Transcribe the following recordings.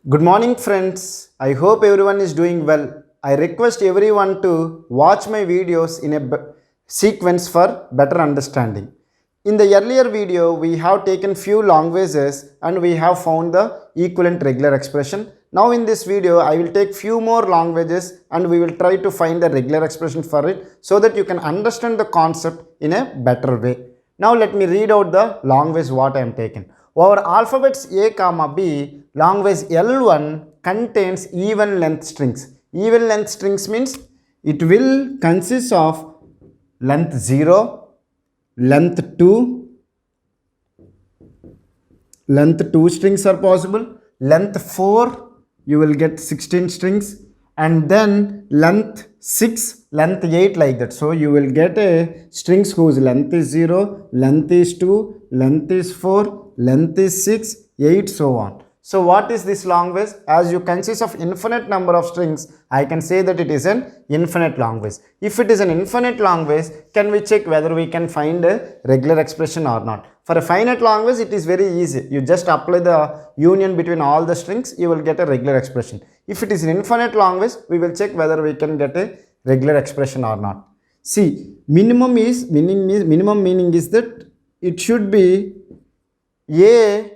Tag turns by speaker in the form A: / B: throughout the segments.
A: Good morning, friends. I hope everyone is doing well. I request everyone to watch my videos in a sequence for better understanding. In the earlier video, we have taken few languages and we have found the equivalent regular expression. Now in this video, I will take few more languages and we will try to find the regular expression for it so that you can understand the concept in a better way. Now let me read out the language what I am taking. Our alphabets A comma B, language L1 contains even length strings. Even length strings means it will consist of length 0, length 2, length 2 strings are possible, length 4 you will get 16 strings, and then length 6, length 8 like that. So you will get a strings whose length is 0, length is 2, length is 4, length is 6, 8, so on. So what is this language? As you consist of infinite number of strings, I can say that it is an infinite language. If it is an infinite language, can we check whether we can find a regular expression or not? For a finite language, it is very easy. You just apply the union between all the strings, you will get a regular expression. If it is an infinite language, we will check whether we can get a regular expression or not. See, minimum meaning is that it should be A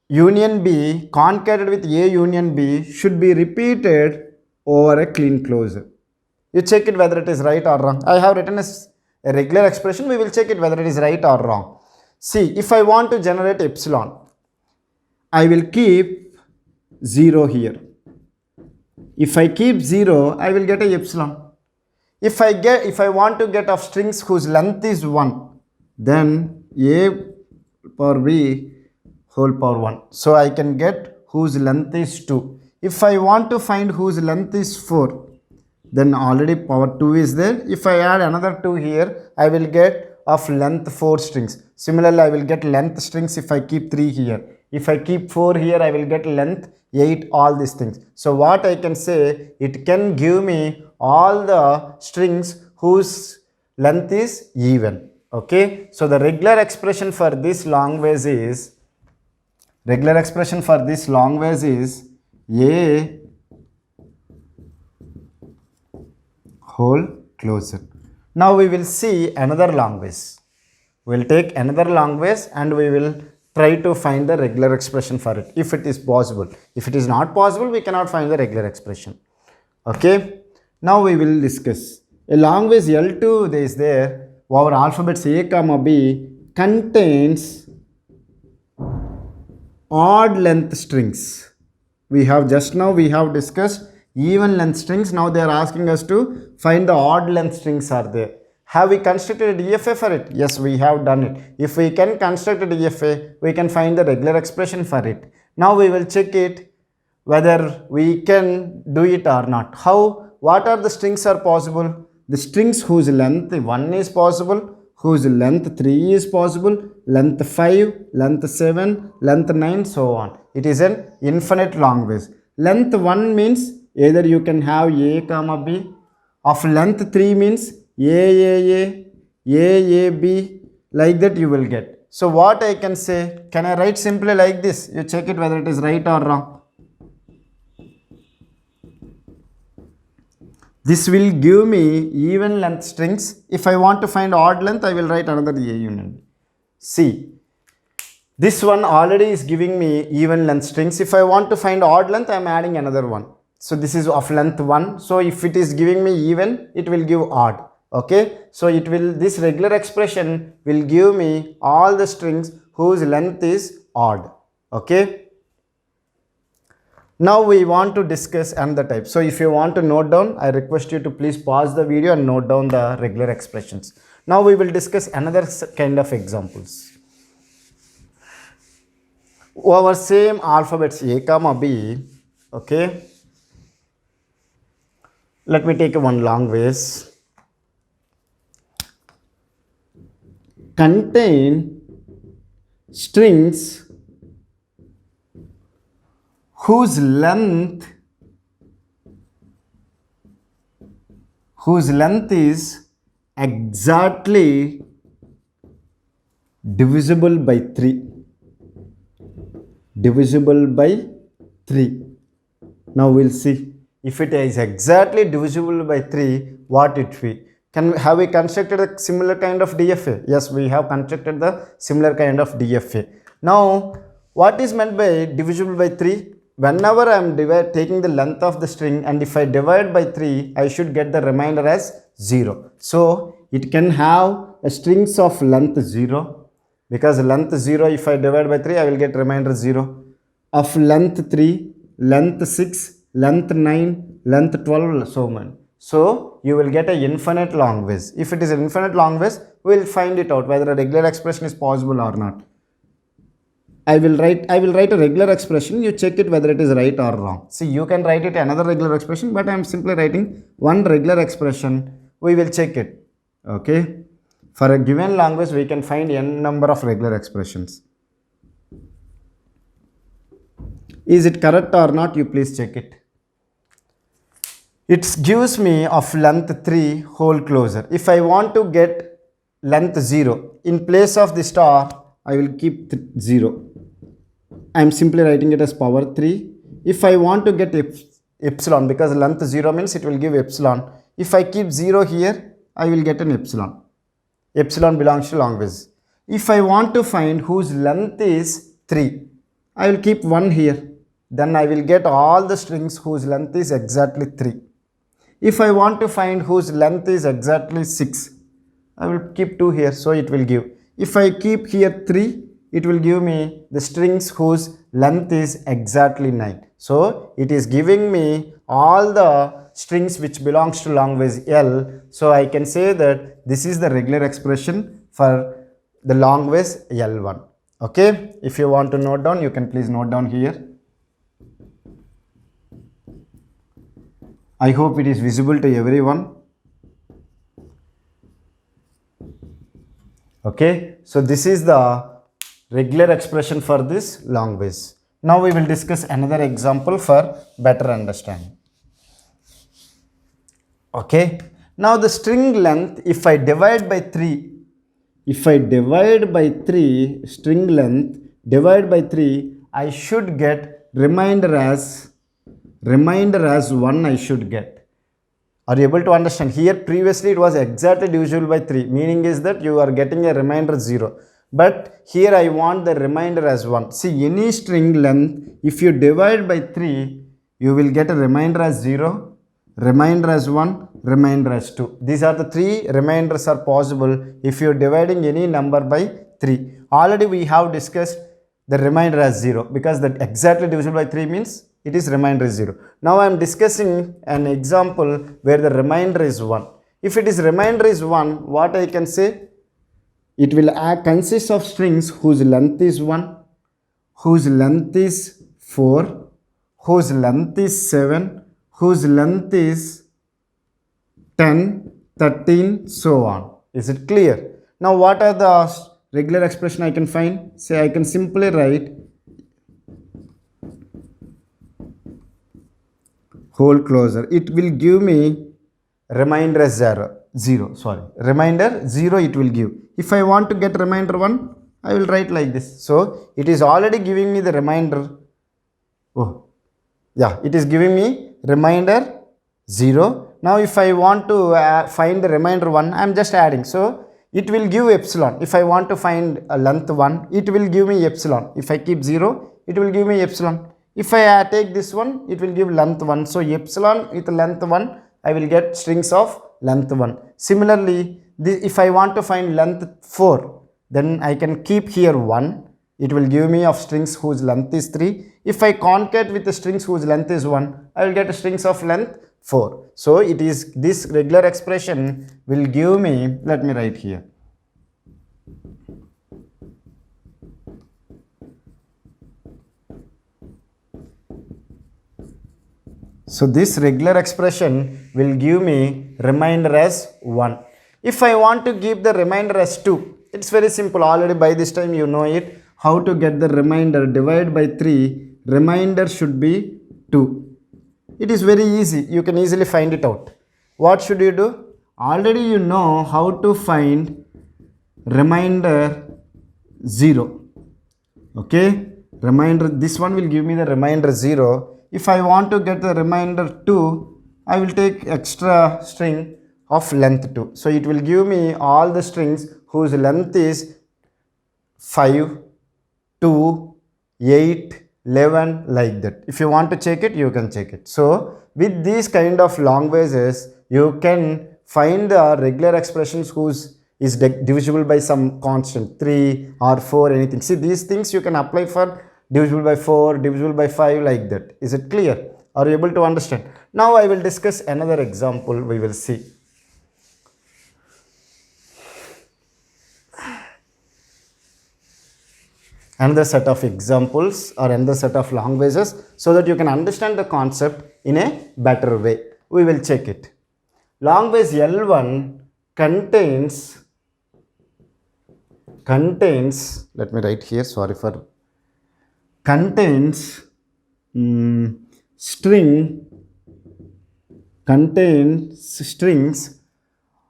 A: union B concatenated with A union B should be repeated over a clean closure. You check it whether it is right or wrong. I have written a regular expression. We will check it whether it is right or wrong. See, if I want to generate epsilon, I will keep 0 here. If I keep 0, I will get a epsilon. If I want to get of strings whose length is 1, then A power B whole power 1. So I can get whose length is 2. If I want to find whose length is 4, then already power 2 is there. If I add another 2 here, I will get of length 4 strings. Similarly, I will get length strings if I keep 3 here. If I keep 4 here, I will get length 8, all these things. So what I can say, it can give me all the strings whose length is even. Okay. So the regular expression for this language is A whole closure. Now we will see another language. We will take another language and we will try to find the regular expression for it if it is possible. If it is not possible, we cannot find the regular expression. Okay. Now we will discuss a language L2 is there. Our alphabets A comma B contains odd length strings. We have discussed even length strings. Now they are asking us to find the odd length strings are there. Have we constructed a DFA for it? Yes, we have done it. If we can construct a DFA, we can find the regular expression for it. Now we will check it whether we can do it or not. How? What are the strings are possible? The strings whose length 1 is possible, whose length 3 is possible, length 5, length 7, length 9, so on. It is an infinite language. Length 1 means either you can have A comma B. Of length 3 means A, B, like that you will get. So what I can say, can I write simply like this? You check it whether it is right or wrong. This will give me even length strings. If I want to find odd length, I will write another A union. See, this one already is giving me even length strings. If I want to find odd length, I am adding another one. So this is of length 1. So if it is giving me even, it will give odd. Okay. So this regular expression will give me all the strings whose length is odd. Okay. Now we want to discuss another type. So if you want to note down, I request you to please pause the video and note down the regular expressions. Now we will discuss another kind of examples. Our same alphabets A comma B. Okay. Let me take one language. Contain strings whose length is exactly divisible by 3. 3. Now we'll see if it is exactly divisible by 3, what it will be. Have we constructed a similar kind of DFA? Yes, we have constructed the similar kind of DFA. Now, what is meant by divisible by 3? Whenever I am taking the length of the string, and if I divide by 3, I should get the remainder as 0. So, it can have a strings of length 0, because length 0, if I divide by 3, I will get remainder 0. Of length 3, length 6, length 9, length 12, so on. So, you will get an infinite long ways. If it is an infinite long ways, we will find it out whether a regular expression is possible or not. I will write a regular expression, you check it whether it is right or wrong. See, you can write it another regular expression, but I am simply writing one regular expression. We will check it. Okay. For a given language, we can find n number of regular expressions. Is it correct or not? You please check it. It gives me of length 3 whole closure. If I want to get length 0, in place of the star, I will keep 0. I am simply writing it as power 3. If I want to get epsilon, because length 0 means it will give epsilon. If I keep 0 here, I will get an epsilon. Epsilon belongs to long ways. If I want to find whose length is 3, I will keep 1 here. Then I will get all the strings whose length is exactly 3. If I want to find whose length is exactly 6, I will keep 2 here, so it will give. If I keep here 3, it will give me the strings whose length is exactly 9. So, it is giving me all the strings which belongs to long ways L. So, I can say that this is the regular expression for the long ways L1. Okay. If you want to note down, you can please note down here. I hope it is visible to everyone. Okay. So, this is the regular expression for this long ways. Now, we will discuss another example for better understanding. Okay. Now, the string length, if I divide by 3, string length, divide by 3, I should get remainder as 1 I should get. Are you able to understand? Here previously it was exactly divisible by 3, meaning is that you are getting a remainder 0. But here I want the remainder as 1. See, any string length, if you divide by 3, you will get a remainder as 0, remainder as 1, remainder as 2. These are the 3 remainders are possible if you are dividing any number by 3. Already we have discussed the remainder as 0, because that exactly divisible by 3 means it is remainder is 0. Now I am discussing an example where the remainder is 1. If it is remainder is 1, what I can say? It will consist of strings whose length is 1, whose length is 4, whose length is 7, whose length is 10, 13, so on. Is it clear? Now what are the regular expression I can find? Say I can simply write whole closure. It will give me remainder as 0. Remainder 0 it will give. If I want to get remainder 1, I will write like this. So, it is already giving me the remainder. Oh, yeah, it is giving me remainder 0. Now, if I want to find the remainder 1, I am just adding. So, it will give epsilon. If I want to find a length 1, it will give me epsilon. If I keep 0, it will give me epsilon. If I take this one, it will give length 1. So, epsilon with length 1, I will get strings of length 1. Similarly, if I want to find length 4, then I can keep here 1. It will give me of strings whose length is 3. If I concat with the strings whose length is 1, I will get strings of length 4. So, it is this regular expression will give me, let me write here. So, this regular expression will give me remainder as 1. If I want to give the remainder as 2, it's very simple. Already by this time you know it. How to get the remainder? Divide by 3. Remainder should be 2. It is very easy. You can easily find it out. What should you do? Already you know how to find remainder 0. Okay. remainder, this one will give me the remainder 0. If I want to get the remainder 2, I will take extra string of length 2. So it will give me all the strings whose length is 5, 2, 8, 11, like that. If you want to check it, you can check it. So with these kind of long vases, you can find the regular expressions whose is divisible by some constant 3 or 4, anything. See, these things you can apply for divisible by 4, divisible by 5, like that. Is it clear? Are you able to understand? Now I will discuss another example. We will see. Another set of examples or another set of long vases, so that you can understand the concept in a better way. We will check it. Long vase L1 contains, let me write here, sorry for, contains strings,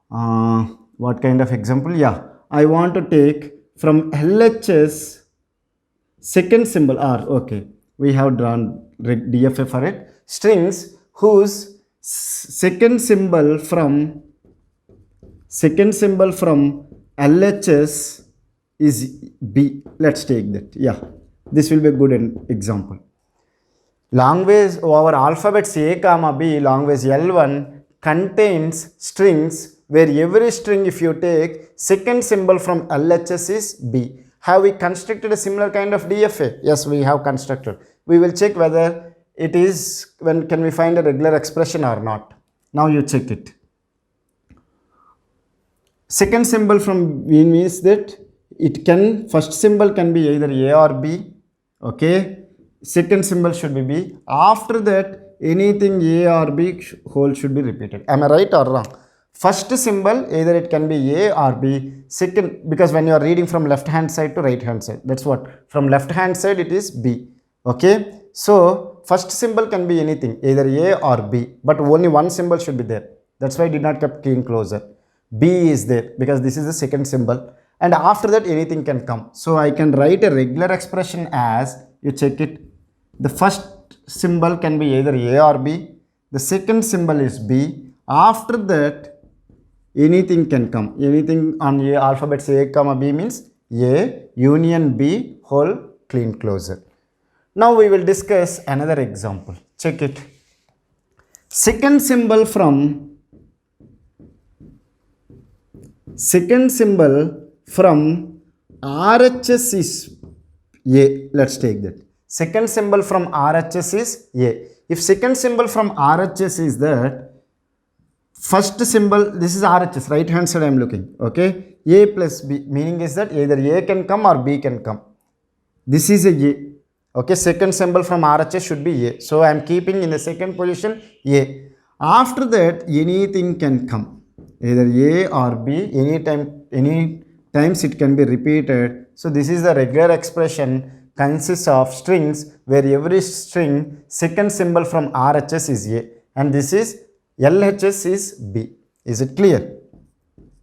A: what kind of example? Yeah, I want to take from LHS second symbol R. Okay, we have drawn DFA for it. Strings whose second symbol from LHS is B. Let's take that. Yeah, this will be a good example. Long vase over alphabets A comma B, long vase L1 contains strings where every string, if you take second symbol from LHS is B. Have we constructed a similar kind of DFA? Yes, we have constructed. We will check whether it is, when can we find a regular expression or not. Now you check it. Second symbol from B means that it can, first symbol can be either A or B. Okay. Second symbol should be B. After that, anything A or B whole should be repeated. Am I right or wrong? First symbol, either it can be A or B. Second, because when you are reading from left hand side to right hand side, that's what. From left hand side it is B. Okay. So first symbol can be anything, either A or B, but only one symbol should be there. That's why I did not keep clean closure. B is there because this is the second symbol, and after that anything can come. So I can write a regular expression as, you check it, the first symbol can be either A or B, the second symbol is B, after that anything can come. Anything on A, alphabets A comma B means A union B whole clean closure. Now we will discuss another example. Check it. Second symbol from RHS is A. Let's take that. Second symbol from RHS is A. If second symbol from RHS is that, first symbol, this is RHS, right hand side I am looking. Okay. A plus B, meaning is that either A can come or B can come. This is a A. Okay. Second symbol from RHS should be A. So I am keeping in the second position A. After that, anything can come. Either A or B, any times it can be repeated. So this is the regular expression, consists of strings where every string second symbol from RHS is A and this is LHS is B. Is it clear?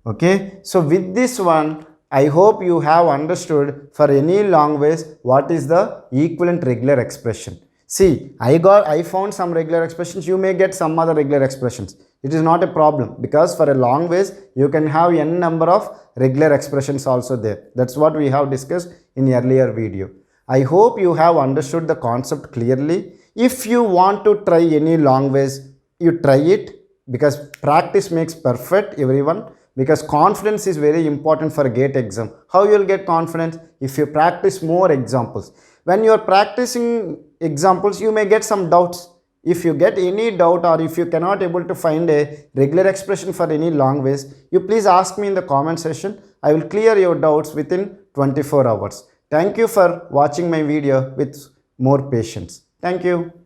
A: Okay. So with this one, I hope you have understood for any long vase what is the equivalent regular expression. See, I found some regular expressions, you may get some other regular expressions. It is not a problem because for a long vase you can have n number of regular expressions also there. That's what we have discussed in earlier video. I hope you have understood the concept clearly. If you want to try any long vase, you try it, because practice makes perfect, everyone. Because confidence is very important for a GATE exam. How you will get confidence? If you practice more examples. When you are practicing examples, you may get some doubts. If you get any doubt or if you cannot able to find a regular expression for any long vase, you please ask me in the comment section. I will clear your doubts within 24 hours. Thank you for watching my video with more patience. Thank you.